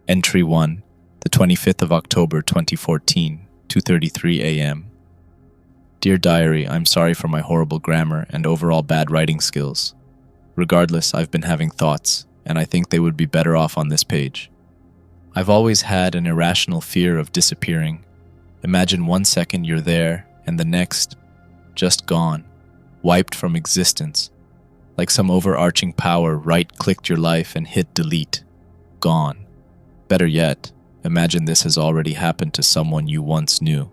Entry 1, the 25th of October 2014, 2:33 a.m. Dear Diary, I'm sorry for my horrible grammar and overall bad writing skills. Regardless, I've been having thoughts, and I think they would be better off on this page. I've always had an irrational fear of disappearing. Imagine 1 second you're there, and the next, just gone, wiped from existence. Like some overarching power right-clicked your life and hit delete. Gone. Better yet, imagine this has already happened to someone you once knew.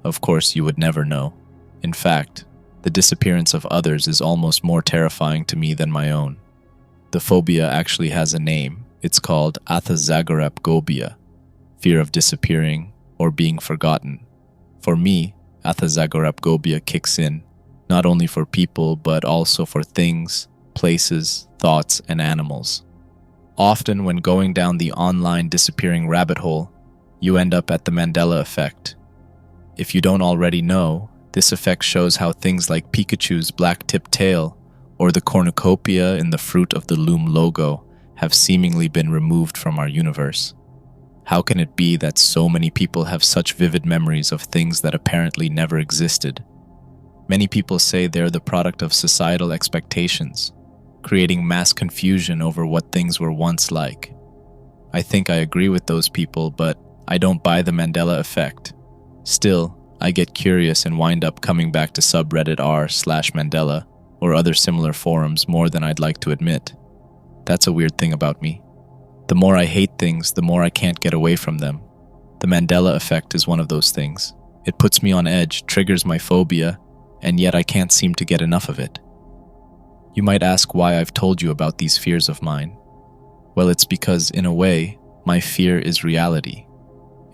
Of course, you would never know. In fact, the disappearance of others is almost more terrifying to me than my own. The phobia actually has a name. It's called athazagorapgobia, fear of disappearing or being forgotten. For me, athazagorapgobia kicks in, not only for people but also for things, places, thoughts, and animals. Often when going down the online disappearing rabbit hole, you end up at the Mandela effect. If you don't already know, this effect shows how things like Pikachu's black-tipped tail or the cornucopia in the Fruit of the Loom logo have seemingly been removed from our universe. How can it be that so many people have such vivid memories of things that apparently never existed? Many people say they're the product of societal expectations, creating mass confusion over what things were once like. I think I agree with those people, but I don't buy the Mandela effect. Still, I get curious and wind up coming back to subreddit r/Mandela or other similar forums more than I'd like to admit. That's a weird thing about me. The more I hate things, the more I can't get away from them. The Mandela effect is one of those things. It puts me on edge, triggers my phobia, and yet I can't seem to get enough of it. You might ask why I've told you about these fears of mine. Well, it's because, in a way, my fear is reality.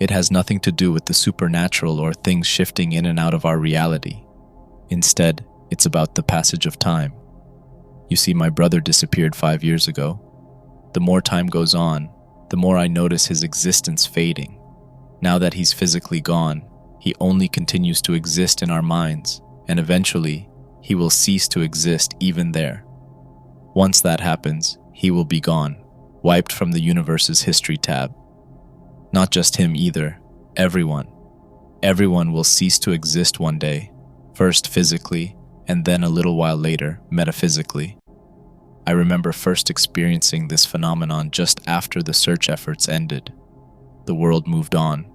It has nothing to do with the supernatural or things shifting in and out of our reality. Instead, it's about the passage of time. You see, my brother disappeared 5 years ago. The more time goes on, the more I notice his existence fading. Now that he's physically gone, he only continues to exist in our minds, and eventually, he will cease to exist even there. Once that happens, he will be gone, wiped from the universe's history tab. Not just him either, everyone. Everyone will cease to exist one day, first physically, and then a little while later, metaphysically. I remember first experiencing this phenomenon just after the search efforts ended. The world moved on.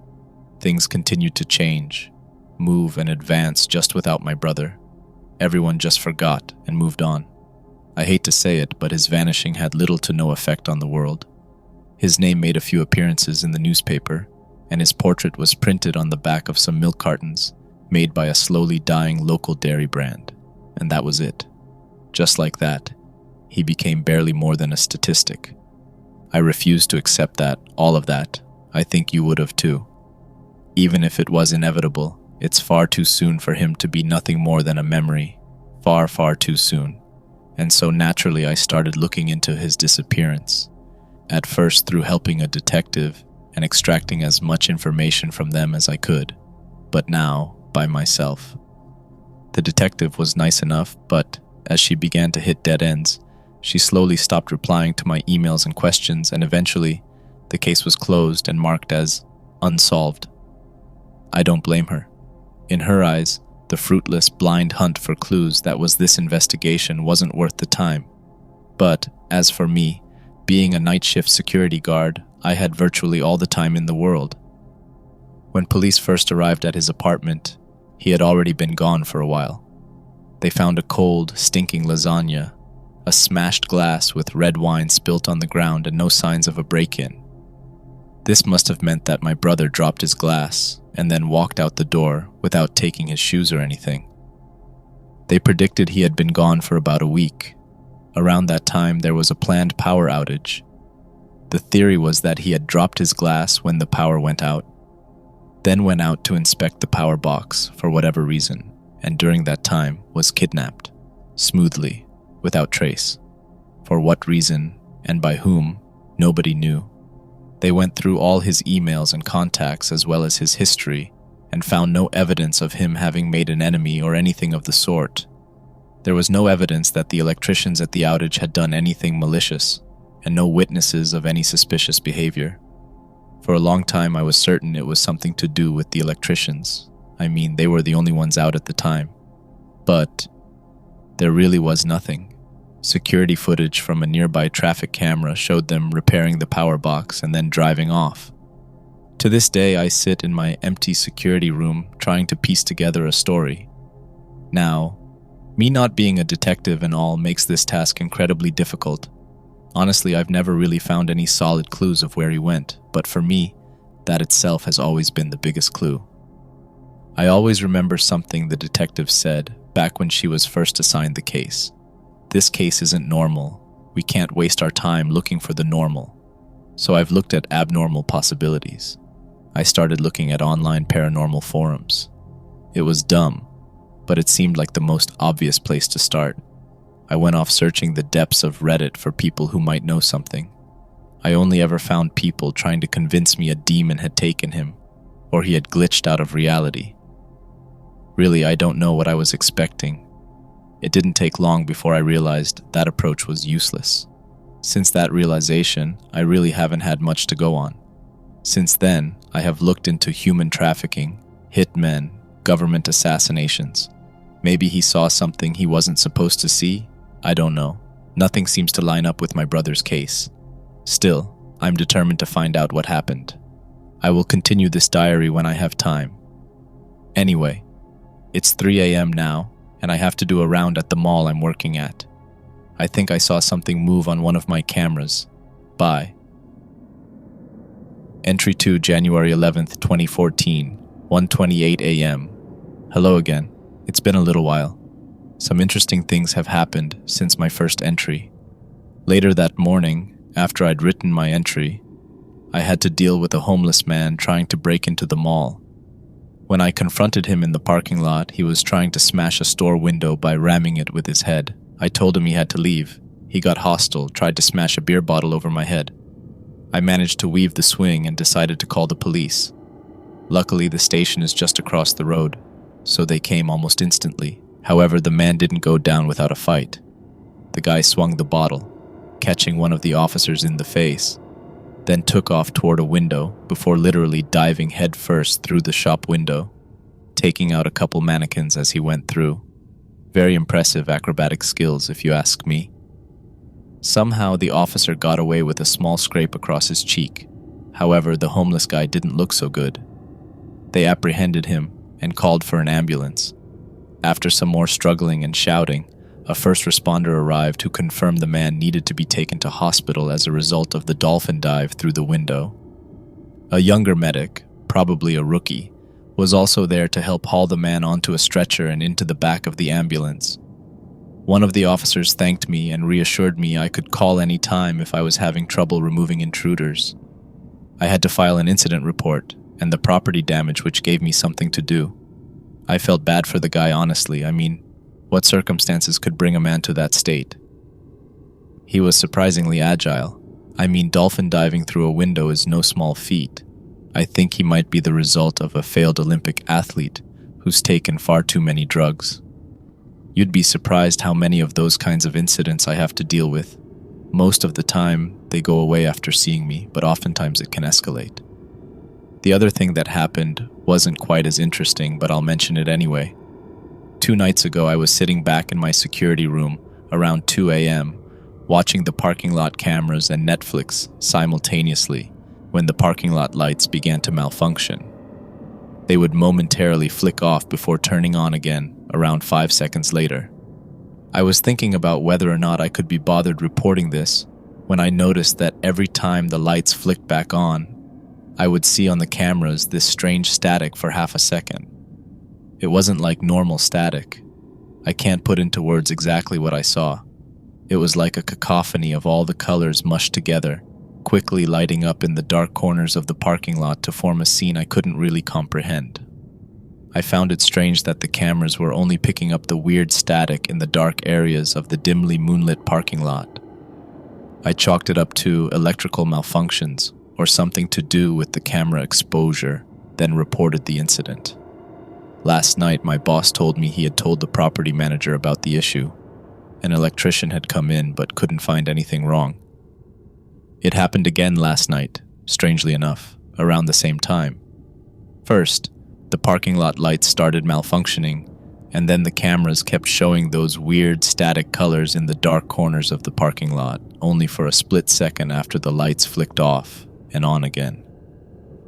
Things continued to change, move, and advance just without my brother. Everyone just forgot and moved on. I hate to say it, but his vanishing had little to no effect on the world. His name made a few appearances in the newspaper, and his portrait was printed on the back of some milk cartons made by a slowly dying local dairy brand. And that was it. Just like that, he became barely more than a statistic. I refused to accept that, all of that. I think you would have too. Even if it was inevitable, it's far too soon for him to be nothing more than a memory. Far, far too soon. And so naturally I started looking into his disappearance. At first through helping a detective and extracting as much information from them as I could. But now, by myself. The detective was nice enough, but as she began to hit dead ends, she slowly stopped replying to my emails and questions, and eventually, the case was closed and marked as unsolved. I don't blame her. In her eyes, the fruitless, blind hunt for clues that was this investigation wasn't worth the time. But, as for me, being a night shift security guard, I had virtually all the time in the world. When police first arrived at his apartment, he had already been gone for a while. They found a cold, stinking lasagna, a smashed glass with red wine spilt on the ground, and no signs of a break-in. This must have meant that my brother dropped his glass and then walked out the door without taking his shoes or anything. They predicted he had been gone for about a week. Around that time, there was a planned power outage. The theory was that he had dropped his glass when the power went out, then went out to inspect the power box for whatever reason, and during that time was kidnapped, smoothly, without trace. For what reason, and by whom, nobody knew. They went through all his emails and contacts as well as his history, and found no evidence of him having made an enemy or anything of the sort. There was no evidence that the electricians at the outage had done anything malicious, and no witnesses of any suspicious behavior. For a long time, I was certain it was something to do with the electricians. I mean, they were the only ones out at the time. But there really was nothing. Security footage from a nearby traffic camera showed them repairing the power box and then driving off. To this day, I sit in my empty security room trying to piece together a story. Now, me not being a detective and all makes this task incredibly difficult. Honestly, I've never really found any solid clues of where he went, but for me, that itself has always been the biggest clue. I always remember something the detective said back when she was first assigned the case. This case isn't normal. We can't waste our time looking for the normal. So I've looked at abnormal possibilities. I started looking at online paranormal forums. It was dumb, but it seemed like the most obvious place to start. I went off searching the depths of Reddit for people who might know something. I only ever found people trying to convince me a demon had taken him, or he had glitched out of reality. Really, I don't know what I was expecting. It didn't take long before I realized that approach was useless. Since that realization, I really haven't had much to go on. Since then, I have looked into human trafficking, hitmen, government assassinations. Maybe he saw something he wasn't supposed to see? I don't know. Nothing seems to line up with my brother's case. Still, I'm determined to find out what happened. I will continue this diary when I have time. Anyway, it's 3 a.m. now, and I have to do a round at the mall I'm working at. I think I saw something move on one of my cameras. Bye. Entry 2, January 11th, 2014, 1:28 a.m. Hello again. It's been a little while. Some interesting things have happened since my first entry. Later that morning, after I'd written my entry, I had to deal with a homeless man trying to break into the mall. When I confronted him in the parking lot, he was trying to smash a store window by ramming it with his head. I told him he had to leave. He got hostile, tried to smash a beer bottle over my head. I managed to weave the swing and decided to call the police. Luckily, the station is just across the road, so they came almost instantly. However, the man didn't go down without a fight. The guy swung the bottle, catching one of the officers in the face, then took off toward a window before literally diving headfirst through the shop window, taking out a couple mannequins as he went through. Very impressive acrobatic skills, if you ask me. Somehow, the officer got away with a small scrape across his cheek. However, the homeless guy didn't look so good. They apprehended him and called for an ambulance. After some more struggling and shouting, a first responder arrived who confirmed the man needed to be taken to hospital as a result of the dolphin dive through the window. A younger medic, probably a rookie, was also there to help haul the man onto a stretcher and into the back of the ambulance. One of the officers thanked me and reassured me I could call any time if I was having trouble removing intruders. I had to file an incident report and the property damage, which gave me something to do. I felt bad for the guy, honestly. I mean, what circumstances could bring a man to that state? He was surprisingly agile. I mean, dolphin diving through a window is no small feat. I think he might be the result of a failed Olympic athlete who's taken far too many drugs. You'd be surprised how many of those kinds of incidents I have to deal with. Most of the time, they go away after seeing me, but oftentimes it can escalate. The other thing that happened wasn't quite as interesting, but I'll mention it anyway. 2 nights ago, I was sitting back in my security room around 2 a.m., watching the parking lot cameras and Netflix simultaneously when the parking lot lights began to malfunction. They would momentarily flick off before turning on again around 5 seconds later. I was thinking about whether or not I could be bothered reporting this when I noticed that every time the lights flicked back on, I would see on the cameras this strange static for half a second. It wasn't like normal static. I can't put into words exactly what I saw. It was like a cacophony of all the colors mushed together, quickly lighting up in the dark corners of the parking lot to form a scene I couldn't really comprehend. I found it strange that the cameras were only picking up the weird static in the dark areas of the dimly moonlit parking lot. I chalked it up to electrical malfunctions or something to do with the camera exposure, then reported the incident. Last night, my boss told me he had told the property manager about the issue. An electrician had come in but couldn't find anything wrong. It happened again last night, strangely enough. around the same time. First, the parking lot lights started malfunctioning, and then the cameras kept showing those weird static colors in the dark corners of the parking lot, only for a split second after the lights flicked off and on again.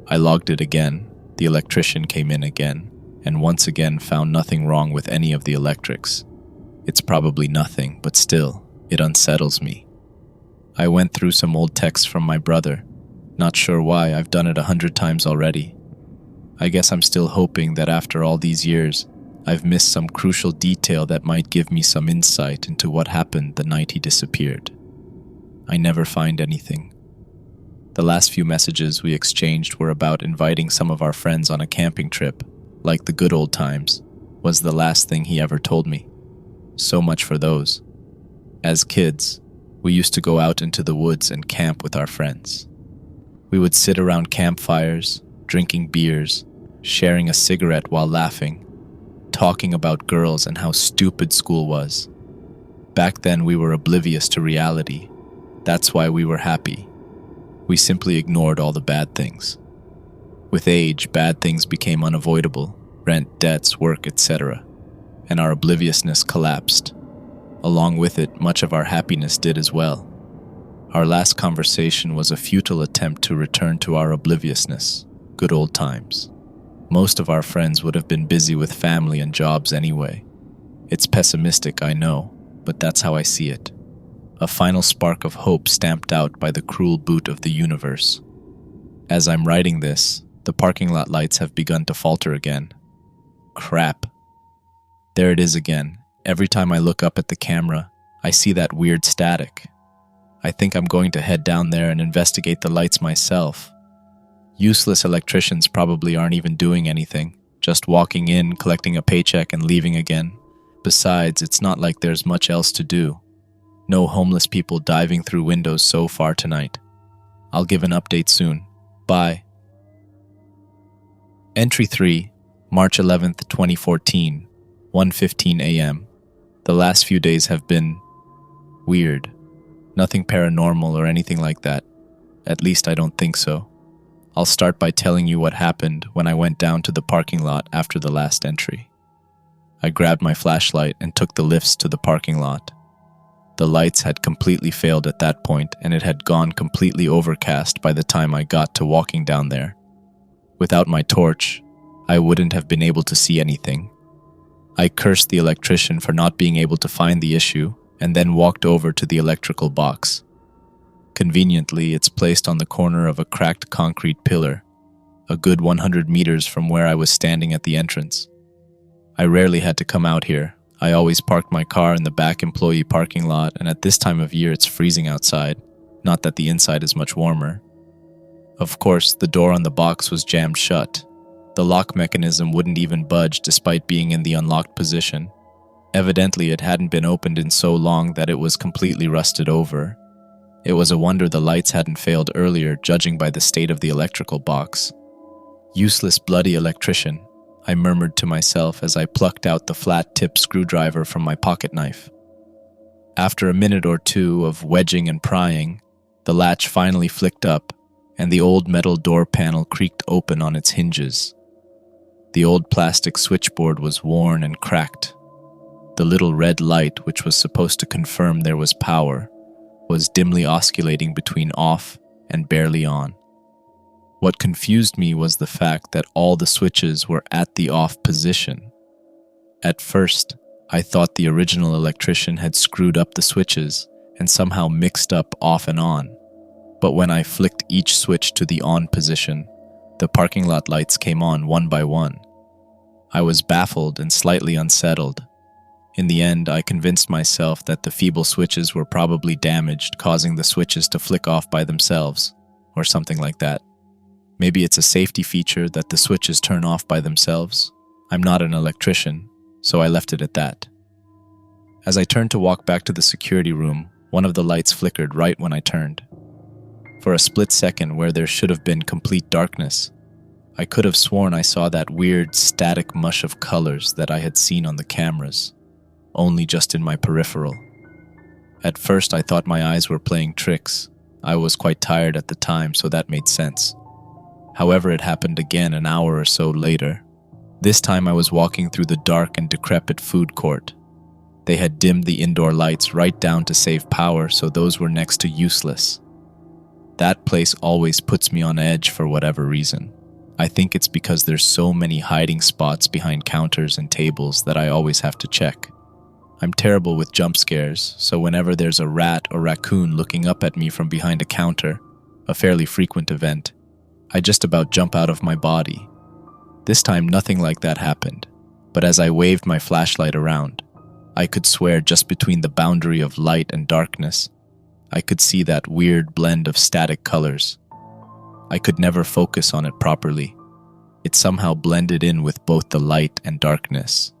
I logged it again, the electrician came in again, and once again found nothing wrong with any of the electrics. It's probably nothing, but still, it unsettles me. I went through some old texts from my brother. Not sure why, I've done it 100 times already. I guess I'm still hoping that after all these years, I've missed some crucial detail that might give me some insight into what happened the night he disappeared. I never find anything. The last few messages we exchanged were about inviting some of our friends on a camping trip, like the good old times, was the last thing he ever told me. So much for those. As kids, we used to go out into the woods and camp with our friends. We would sit around campfires, drinking beers, sharing a cigarette while laughing, talking about girls and how stupid school was. Back then we were oblivious to reality. That's why we were happy. We simply ignored all the bad things. With age, bad things became unavoidable, rent, debts, work, etc., and our obliviousness collapsed. Along with it, much of our happiness did as well. Our last conversation was a futile attempt to return to our obliviousness, good old times. Most of our friends would have been busy with family and jobs anyway. It's pessimistic, I know, but that's how I see it. A final spark of hope stamped out by the cruel boot of the universe. As I'm writing this, the parking lot lights have begun to falter again. Crap. There it is again. Every time I look up at the camera, I see that weird static. I think I'm going to head down there and investigate the lights myself. Useless electricians probably aren't even doing anything, just walking in, collecting a paycheck, and leaving again. Besides, it's not like there's much else to do. No homeless people diving through windows so far tonight. I'll give an update soon. Bye. Entry 3, March 11th, 2014, 1:15 a.m. The last few days have been weird. Nothing paranormal or anything like that. At least I don't think so. I'll start by telling you what happened when I went down to the parking lot after the last entry. I grabbed my flashlight and took the lifts to the parking lot. The lights had completely failed at that point, and it had gone completely overcast by the time I got to walking down there. Without my torch, I wouldn't have been able to see anything. I cursed the electrician for not being able to find the issue, and then walked over to the electrical box. Conveniently, it's placed on the corner of a cracked concrete pillar, a good 100 meters from where I was standing at the entrance. I rarely had to come out here. I always parked my car in the back employee parking lot, and at this time of year it's freezing outside, not that the inside is much warmer. Of course, the door on the box was jammed shut. The lock mechanism wouldn't even budge despite being in the unlocked position. Evidently, it hadn't been opened in so long that it was completely rusted over. It was a wonder the lights hadn't failed earlier, judging by the state of the electrical box. Useless bloody electrician, I murmured to myself as I plucked out the flat-tip screwdriver from my pocket knife. After a minute or two of wedging and prying, the latch finally flicked up, and the old metal door panel creaked open on its hinges. The old plastic switchboard was worn and cracked. The little red light, which was supposed to confirm there was power, was dimly oscillating between off and barely on. What confused me was the fact that all the switches were at the off position. At first, I thought the original electrician had screwed up the switches and somehow mixed up off and on. But when I flicked each switch to the on position, the parking lot lights came on one by one. I was baffled and slightly unsettled. In the end, I convinced myself that the feeble switches were probably damaged, causing the switches to flick off by themselves, or something like that. Maybe it's a safety feature that the switches turn off by themselves. I'm not an electrician, so I left it at that. As I turned to walk back to the security room, one of the lights flickered right when I turned. For a split second, where there should have been complete darkness, I could have sworn I saw that weird, static mush of colors that I had seen on the cameras, only just in my peripheral. At first, I thought my eyes were playing tricks. I was quite tired at the time, so that made sense. However, it happened again an hour or so later. This time I was walking through the dark and decrepit food court. They had dimmed the indoor lights right down to save power, so those were next to useless. That place always puts me on edge for whatever reason. I think it's because there's so many hiding spots behind counters and tables that I always have to check. I'm terrible with jump scares, so whenever there's a rat or raccoon looking up at me from behind a counter, a fairly frequent event, I just about jump out of my body. This time nothing like that happened, but as I waved my flashlight around, I could swear just between the boundary of light and darkness, I could see that weird blend of static colors. I could never focus on it properly. It somehow blended in with both the light and darkness.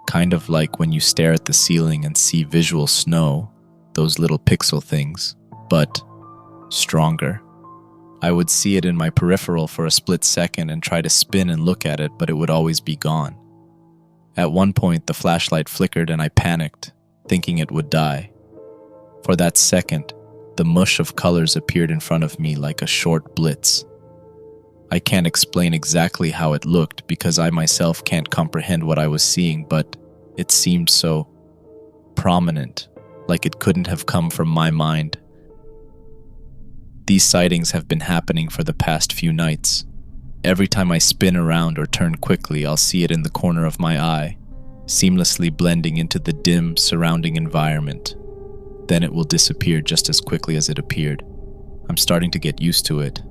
Kind of like when you stare at the ceiling and see visual snow, those little pixel things, but stronger. I would see it in my peripheral for a split second and try to spin and look at it, but it would always be gone. At one point, the flashlight flickered and I panicked, thinking it would die. For that second, the mush of colors appeared in front of me like a short blitz. I can't explain exactly how it looked because I myself can't comprehend what I was seeing, but it seemed so prominent, like it couldn't have come from my mind. These sightings have been happening for the past few nights. Every time I spin around or turn quickly, I'll see it in the corner of my eye, seamlessly blending into the dim, surrounding environment. Then it will disappear just as quickly as it appeared. I'm starting to get used to it.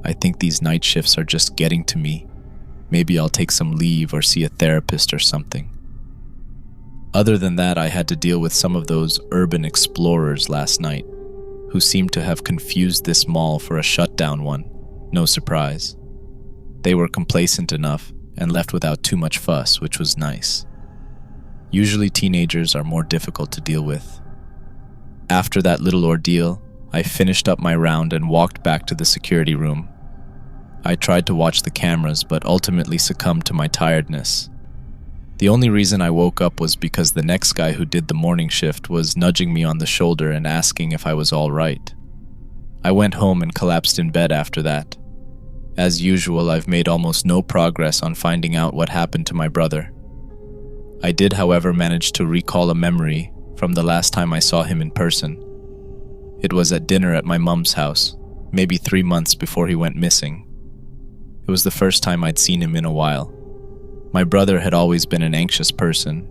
I think these night shifts are just getting to me. Maybe I'll take some leave or see a therapist or something. Other than that, I had to deal with some of those urban explorers last night, who seemed to have confused this mall for a shutdown one. No surprise. They were complacent enough and left without too much fuss, which was nice. Usually teenagers are more difficult to deal with. After that little ordeal, I finished up my round and walked back to the security room. I tried to watch the cameras, but ultimately succumbed to my tiredness. The only reason I woke up was because the next guy who did the morning shift was nudging me on the shoulder and asking if I was all right. I went home and collapsed in bed after that. As usual, I've made almost no progress on finding out what happened to my brother. I did, however, manage to recall a memory from the last time I saw him in person. It was at dinner at my mum's house, maybe 3 months before he went missing. It was the first time I'd seen him in a while. My brother had always been an anxious person.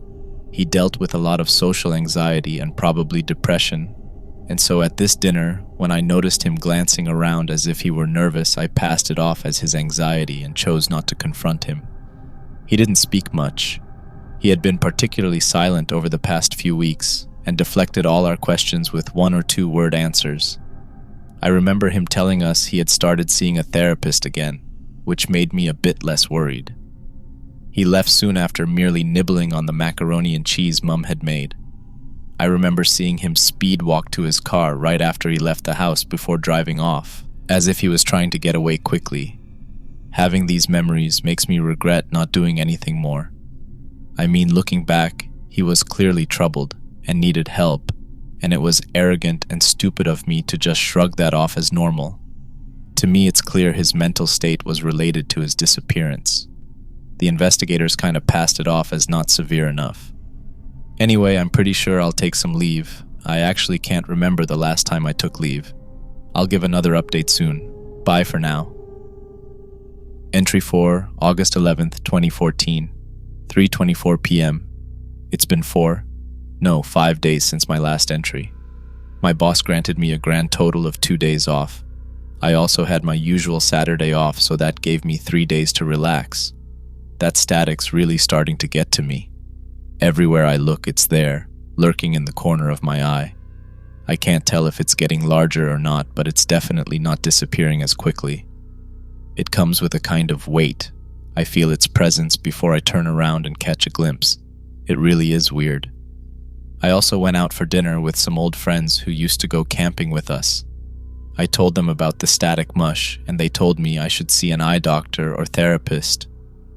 He dealt with a lot of social anxiety and probably depression, and so at this dinner, when I noticed him glancing around as if he were nervous, I passed it off as his anxiety and chose not to confront him. He didn't speak much. He had been particularly silent over the past few weeks and deflected all our questions with 1 or 2 word answers. I remember him telling us he had started seeing a therapist again, which made me a bit less worried. He left soon after, merely nibbling on the macaroni and cheese Mum had made. I remember seeing him speed walk to his car right after he left the house before driving off, as if he was trying to get away quickly. Having these memories makes me regret not doing anything more. I mean, looking back, he was clearly troubled and needed help, and it was arrogant and stupid of me to just shrug that off as normal. To me, it's clear his mental state was related to his disappearance. The investigators kind of passed it off as not severe enough. Anyway, I'm pretty sure I'll take some leave. I actually can't remember the last time I took leave. I'll give another update soon. Bye for now. Entry 4, August 11th, 2014, 3:24 p.m. It's been 5 days since my last entry. My boss granted me a grand total of 2 days off. I also had my usual Saturday off, so that gave me 3 days to relax. That static's really starting to get to me. Everywhere I look, it's there, lurking in the corner of my eye. I can't tell if it's getting larger or not, but it's definitely not disappearing as quickly. It comes with a kind of weight. I feel its presence before I turn around and catch a glimpse. It really is weird. I also went out for dinner with some old friends who used to go camping with us. I told them about the static mush, and they told me I should see an eye doctor or therapist,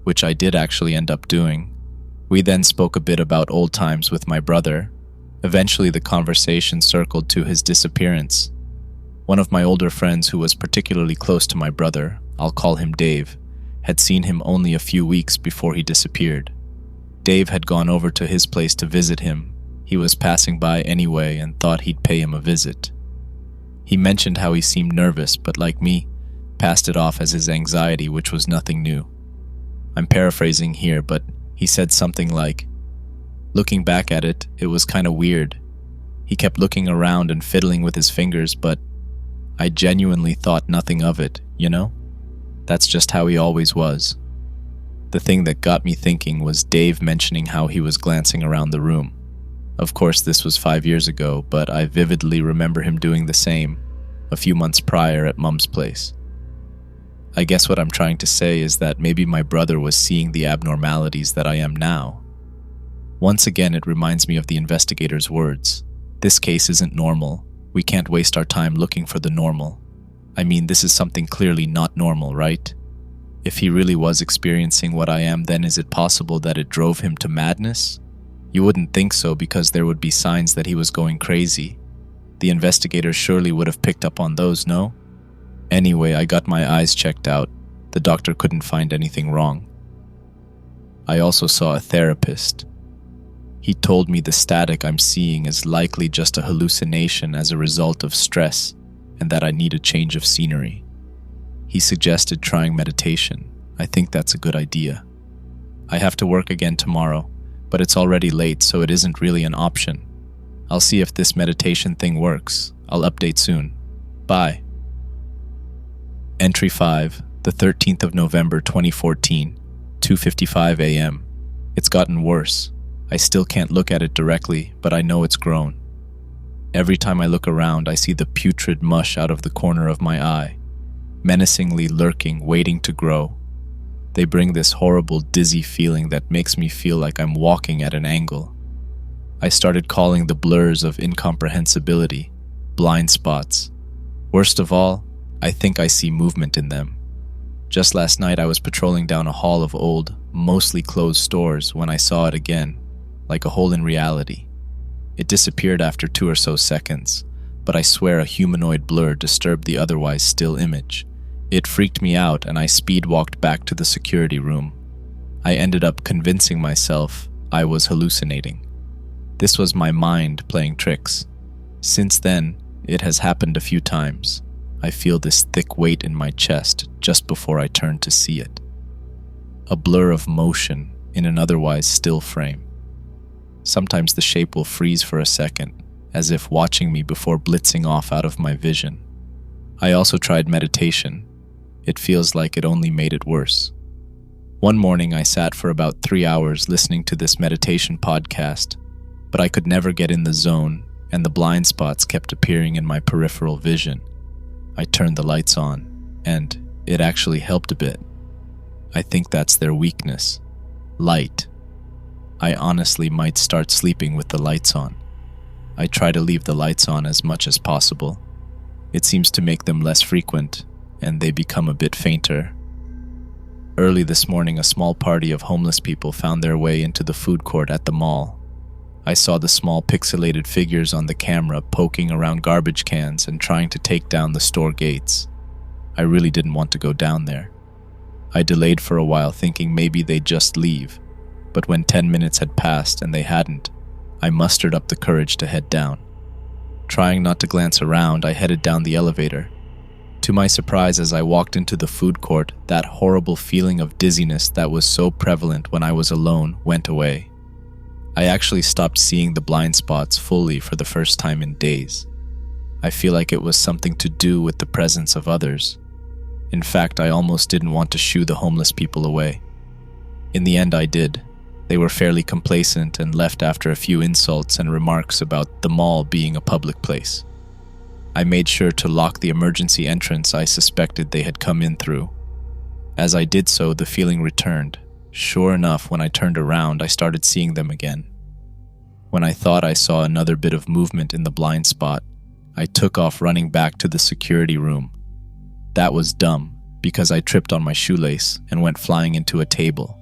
which I did actually end up doing. We then spoke a bit about old times with my brother. Eventually, the conversation circled to his disappearance. One of my older friends who was particularly close to my brother, I'll call him Dave, had seen him only a few weeks before he disappeared. Dave had gone over to his place to visit him. He was passing by anyway and thought he'd pay him a visit. He mentioned how he seemed nervous, but like me, passed it off as his anxiety, which was nothing new. I'm paraphrasing here, but he said something like, "Looking back at it, it was kind of weird. He kept looking around and fiddling with his fingers, but I genuinely thought nothing of it, you know? That's just how he always was." The thing that got me thinking was Dave mentioning how he was glancing around the room. Of course, this was 5 years ago, but I vividly remember him doing the same a few months prior at Mum's place. I guess what I'm trying to say is that maybe my brother was seeing the abnormalities that I am now. Once again, it reminds me of the investigator's words. This case isn't normal. We can't waste our time looking for the normal. I mean, this is something clearly not normal, right? If he really was experiencing what I am, then is it possible that it drove him to madness? You wouldn't think so, because there would be signs that he was going crazy. The investigators surely would have picked up on those, no? Anyway, I got my eyes checked out. The doctor couldn't find anything wrong. I also saw a therapist. He told me the static I'm seeing is likely just a hallucination as a result of stress, and that I need a change of scenery. He suggested trying meditation. I think that's a good idea. I have to work again tomorrow, but it's already late, so it isn't really an option. I'll see if this meditation thing works. I'll update soon. Bye. Entry 5, the 13th of November 2014, 2:55 a.m. It's gotten worse. I still can't look at it directly, but I know it's grown. Every time I look around, I see the putrid mush out of the corner of my eye, menacingly lurking, waiting to grow. They bring this horrible, dizzy feeling that makes me feel like I'm walking at an angle. I started calling the blurs of incomprehensibility blind spots. Worst of all, I think I see movement in them. Just last night, I was patrolling down a hall of old, mostly closed stores when I saw it again, like a hole in reality. It disappeared after 2 or so seconds, but I swear a humanoid blur disturbed the otherwise still image. It freaked me out, and I speed walked back to the security room. I ended up convincing myself I was hallucinating. This was my mind playing tricks. Since then, it has happened a few times. I feel this thick weight in my chest just before I turn to see it. A blur of motion in an otherwise still frame. Sometimes the shape will freeze for a second, as if watching me before blitzing off out of my vision. I also tried meditation. It feels like it only made it worse. One morning I sat for about 3 hours listening to this meditation podcast, but I could never get in the zone, and the blind spots kept appearing in my peripheral vision. I turned the lights on, and it actually helped a bit. I think that's their weakness. Light. I honestly might start sleeping with the lights on. I try to leave the lights on as much as possible. It seems to make them less frequent, and they become a bit fainter. Early this morning, a small party of homeless people found their way into the food court at the mall. I saw the small pixelated figures on the camera poking around garbage cans and trying to take down the store gates. I really didn't want to go down there. I delayed for a while, thinking maybe they'd just leave, but when 10 minutes had passed and they hadn't, I mustered up the courage to head down. Trying not to glance around, I headed down the elevator. To my surprise, as I walked into the food court, that horrible feeling of dizziness that was so prevalent when I was alone went away. I actually stopped seeing the blind spots fully for the first time in days. I feel like it was something to do with the presence of others. In fact, I almost didn't want to shoo the homeless people away. In the end, I did. They were fairly complacent and left after a few insults and remarks about the mall being a public place. I made sure to lock the emergency entrance I suspected they had come in through. As I did so, the feeling returned. Sure enough, when I turned around, I started seeing them again. When I thought I saw another bit of movement in the blind spot, I took off running back to the security room. That was dumb, because I tripped on my shoelace and went flying into a table.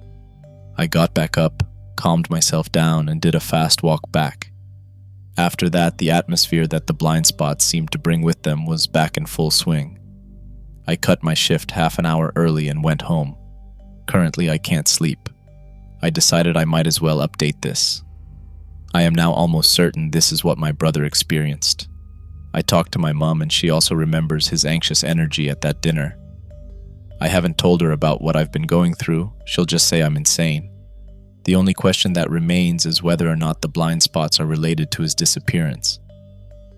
I got back up, calmed myself down, and did a fast walk back. After that, the atmosphere that the blind spots seemed to bring with them was back in full swing. I cut my shift half an hour early and went home. Currently, I can't sleep. I decided I might as well update this. I am now almost certain this is what my brother experienced. I talked to my mom and she also remembers his anxious energy at that dinner. I haven't told her about what I've been going through. She'll just say I'm insane. The only question that remains is whether or not the blind spots are related to his disappearance.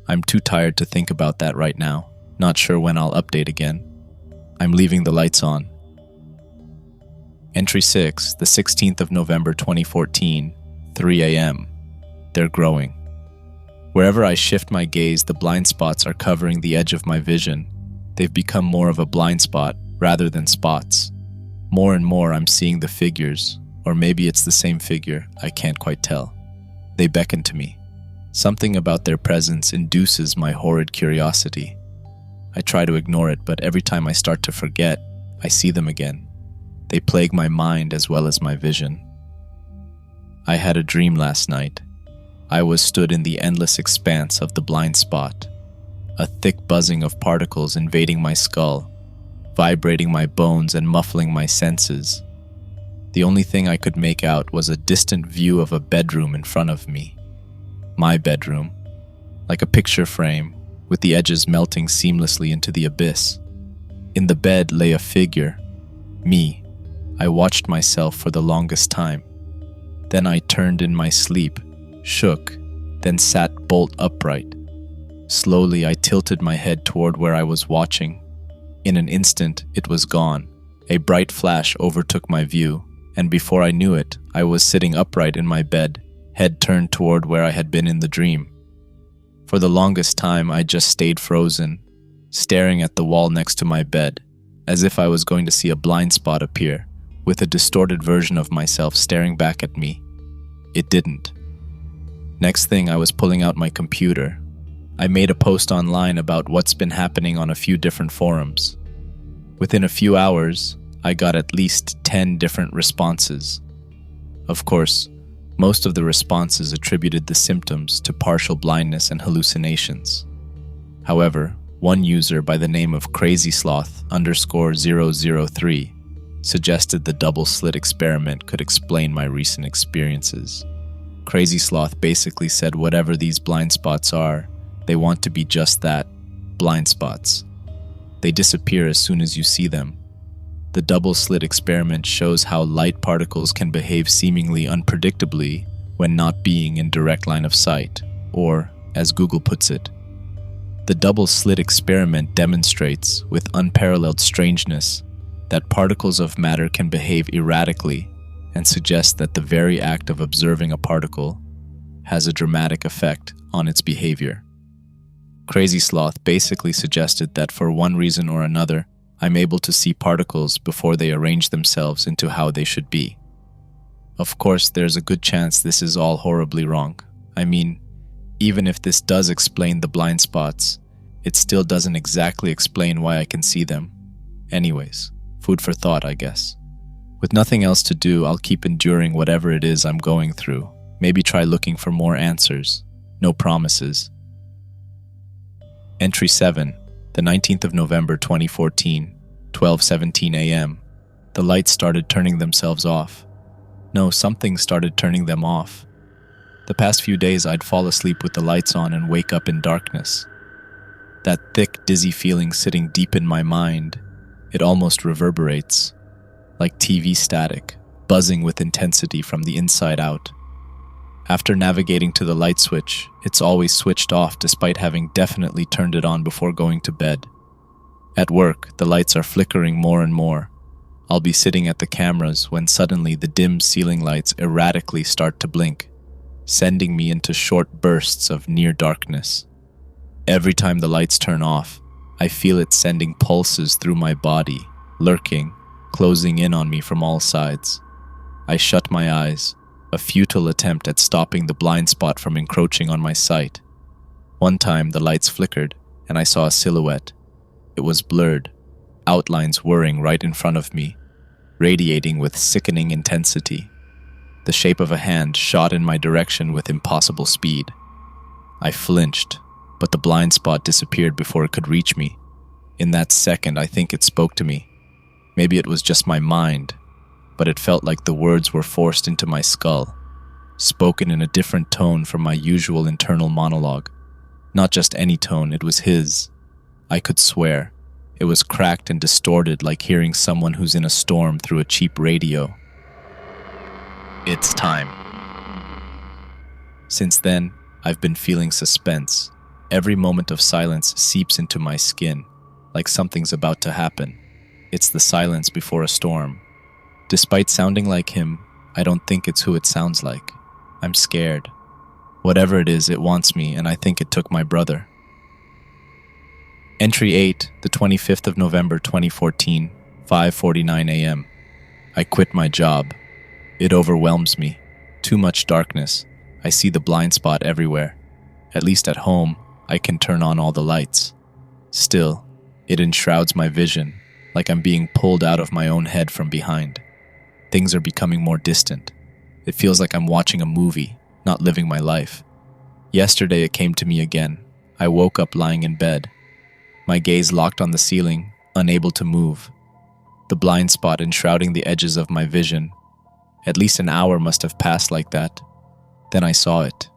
I'm too tired to think about that right now. Not sure when I'll update again. I'm leaving the lights on. Entry 6, the 16th of November 2014, 3 a.m. They're growing. Wherever I shift my gaze, the blind spots are covering the edge of my vision. They've become more of a blind spot rather than spots. More and more I'm seeing the figures, or maybe it's the same figure, I can't quite tell. They beckon to me. Something about their presence induces my horrid curiosity. I try to ignore it, but every time I start to forget, I see them again. They plague my mind as well as my vision. I had a dream last night. I was stood in the endless expanse of the blind spot, a thick buzzing of particles invading my skull, vibrating my bones and muffling my senses. The only thing I could make out was a distant view of a bedroom in front of me. My bedroom, like a picture frame, with the edges melting seamlessly into the abyss. In the bed lay a figure, me. I watched myself for the longest time. Then I turned in my sleep, shook, then sat bolt upright. Slowly I tilted my head toward where I was watching. In an instant, it was gone. A bright flash overtook my view, and before I knew it, I was sitting upright in my bed, head turned toward where I had been in the dream. For the longest time, I just stayed frozen, staring at the wall next to my bed, as if I was going to see a blind spot appear, with a distorted version of myself staring back at me. It didn't. Next thing, I was pulling out my computer. I made a post online about what's been happening on a few different forums. Within a few hours, I got at least 10 different responses. Of course, most of the responses attributed the symptoms to partial blindness and hallucinations. However, one user by the name of CrazySloth_003 suggested the double slit experiment could explain my recent experiences. Crazy Sloth basically said whatever these blind spots are, they want to be just that, blind spots. They disappear as soon as you see them. The double slit experiment shows how light particles can behave seemingly unpredictably when not being in direct line of sight, or, as Google puts it, the double slit experiment demonstrates, with unparalleled strangeness, that particles of matter can behave erratically and suggests that the very act of observing a particle has a dramatic effect on its behavior. Crazy Sloth basically suggested that for one reason or another, I'm able to see particles before they arrange themselves into how they should be. Of course, there's a good chance this is all horribly wrong. I mean, even if this does explain the blind spots, it still doesn't exactly explain why I can see them. Anyways, food for thought, I guess. With nothing else to do, I'll keep enduring whatever it is I'm going through. Maybe try looking for more answers. No promises. Entry 7, the 19th of November 2014, 12:17 a.m. The lights started turning themselves off. No, something started turning them off. The past few days I'd fall asleep with the lights on and wake up in darkness. That thick, dizzy feeling sitting deep in my mind, it almost reverberates, like TV static, buzzing with intensity from the inside out. After navigating to the light switch, it's always switched off despite having definitely turned it on before going to bed. At work, the lights are flickering more and more. I'll be sitting at the cameras when suddenly the dim ceiling lights erratically start to blink, sending me into short bursts of near darkness. Every time the lights turn off, I feel it sending pulses through my body, lurking, closing in on me from all sides. I shut my eyes, a futile attempt at stopping the blind spot from encroaching on my sight. One time the lights flickered, and I saw a silhouette. It was blurred, outlines whirring right in front of me, radiating with sickening intensity. The shape of a hand shot in my direction with impossible speed. I flinched, but the blind spot disappeared before it could reach me. In that second, I think it spoke to me. Maybe it was just my mind, but it felt like the words were forced into my skull, spoken in a different tone from my usual internal monologue. Not just any tone, it was his. I could swear. It was cracked and distorted, like hearing someone who's in a storm through a cheap radio. It's time. Since then, I've been feeling suspense. Every moment of silence seeps into my skin, like something's about to happen. It's the silence before a storm. Despite sounding like him, I don't think it's who it sounds like. I'm scared. Whatever it is, it wants me, and I think it took my brother. Entry 8, the 25th of November 2014, 5:49 a.m. I quit my job. It overwhelms me. Too much darkness. I see the blind spot everywhere. At least at home, I can turn on all the lights. Still, it enshrouds my vision, like I'm being pulled out of my own head from behind. Things are becoming more distant. It feels like I'm watching a movie, not living my life. Yesterday it came to me again. I woke up lying in bed. My gaze locked on the ceiling, unable to move. The blind spot enshrouding the edges of my vision. At least an hour must have passed like that. Then I saw it.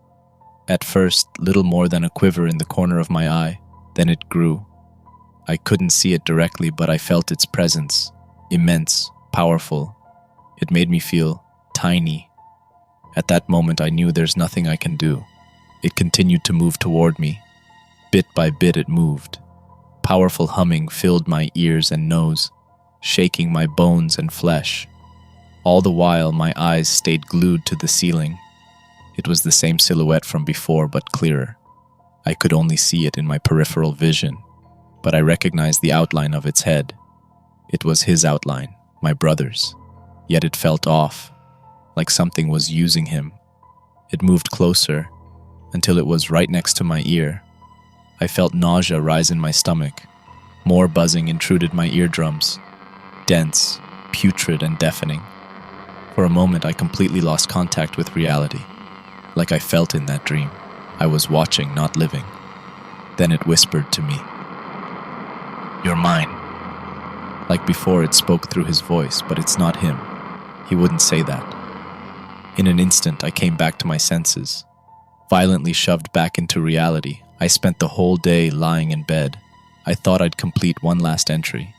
At first, little more than a quiver in the corner of my eye. Then it grew. I couldn't see it directly, but I felt its presence. Immense, powerful. It made me feel tiny. At that moment, I knew there's nothing I can do. It continued to move toward me. Bit by bit, it moved. Powerful humming filled my ears and nose, shaking my bones and flesh. All the while, my eyes stayed glued to the ceiling. It was the same silhouette from before, but clearer. I could only see it in my peripheral vision, but I recognized the outline of its head. It was his outline, my brother's. Yet it felt off, like something was using him. It moved closer, until it was right next to my ear. I felt nausea rise in my stomach. More buzzing intruded my eardrums. Dense, putrid, and deafening. For a moment, I completely lost contact with reality. Like I felt in that dream. I was watching, not living. Then it whispered to me, "You're mine." Like before, it spoke through his voice, but it's not him. He wouldn't say that. In an instant, I came back to my senses. Violently shoved back into reality, I spent the whole day lying in bed. I thought I'd complete one last entry.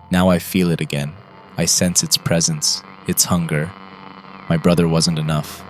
Now I feel it again. I sense its presence, its hunger. My brother wasn't enough.